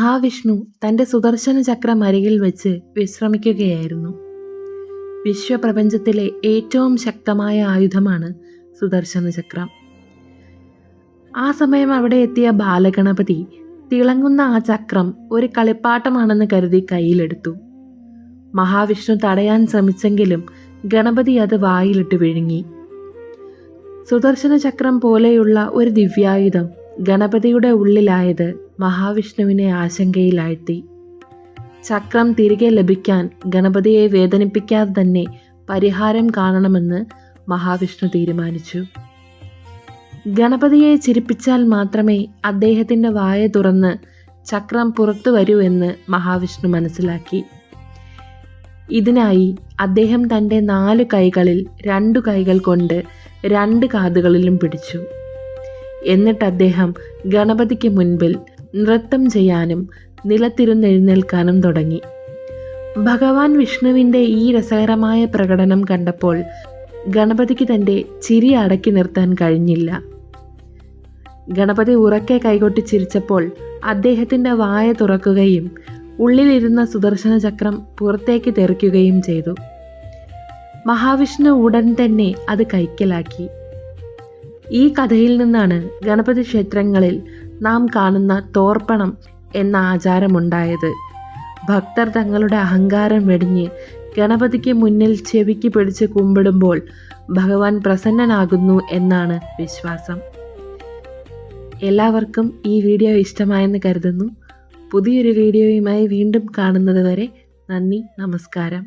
മഹാവിഷ്ണു തൻ്റെ സുദർശന ചക്രം അരികിൽ വെച്ച് വിശ്രമിക്കുകയായിരുന്നു. വിശ്വപ്രപഞ്ചത്തിലെ ഏറ്റവും ശക്തമായ ആയുധമാണ് സുദർശന ചക്രം. ആ സമയം അവിടെ എത്തിയ ബാലഗണപതി തിളങ്ങുന്ന ആ ചക്രം ഒരു കളിപ്പാട്ടമാണെന്ന് കരുതി കയ്യിലെടുത്തു. മഹാവിഷ്ണു തടയാൻ ശ്രമിച്ചെങ്കിലും ഗണപതി അത് വായിലിട്ട് വിഴുങ്ങി. സുദർശന ചക്രം പോലെയുള്ള ഒരു ദിവ്യായുധം ഗണപതിയുടെ ഉള്ളിലായത് മഹാവിഷ്ണുവിനെ ആശങ്കയിലാഴ്ത്തി. ചക്രം തിരികെ ലഭിക്കാൻ ഗണപതിയെ വേദനിപ്പിക്കാതെ തന്നെ പരിഹാരം കാണണമെന്ന് മഹാവിഷ്ണു തീരുമാനിച്ചു. ഗണപതിയെ ചിരിപ്പിച്ചാൽ മാത്രമേ അദ്ദേഹത്തിൻ്റെ വായ തുറന്ന് ചക്രം പുറത്തു വരൂ എന്ന് മഹാവിഷ്ണു മനസ്സിലാക്കി. ഇതിനായി അദ്ദേഹം തൻ്റെ 4 കൈകളിൽ 2 കൈകൾ കൊണ്ട് 2 കാതുകളിലും പിടിച്ചു. എന്നിട്ട് അദ്ദേഹം ഗണപതിക്ക് മുൻപിൽ നൃത്തം ചെയ്യാനും നിലത്തിരുന്നെഴുന്നേൽക്കാനും തുടങ്ങി. ഭഗവാൻ വിഷ്ണുവിൻ്റെ ഈ രസകരമായ പ്രകടനം കണ്ടപ്പോൾ ഗണപതിക്ക് തൻ്റെ ചിരി അടക്കി നിർത്താൻ കഴിഞ്ഞില്ല. ഗണപതി ഉറക്കെ കൈകൊട്ടി ചിരിച്ചപ്പോൾ അദ്ദേഹത്തിൻ്റെ വായ തുറക്കുകയും ഉള്ളിലിരുന്ന സുദർശന ചക്രം പുറത്തേക്ക് തെറിക്കുകയും ചെയ്തു. മഹാവിഷ്ണു ഉടൻ തന്നെ അത് കൈക്കലാക്കി. ഈ കഥയിൽ നിന്നാണ് ഗണപതി ക്ഷേത്രങ്ങളിൽ നാം കാണുന്ന തോർപ്പണം എന്ന ആചാരമുണ്ടായത്. ഭക്തർ തങ്ങളുടെ അഹങ്കാരം വെടിഞ്ഞ് ഗണപതിക്ക് മുന്നിൽ ചെവിക്ക് പിടിച്ച് കുമ്പിടുമ്പോൾ ഭഗവാൻ പ്രസന്നനാകുന്നു എന്നാണ് വിശ്വാസം. എല്ലാവർക്കും ഈ വീഡിയോ ഇഷ്ടമായെന്ന് കരുതുന്നു. പുതിയൊരു വീഡിയോയുമായി വീണ്ടും കാണുന്നത് വരെ നന്ദി, നമസ്കാരം.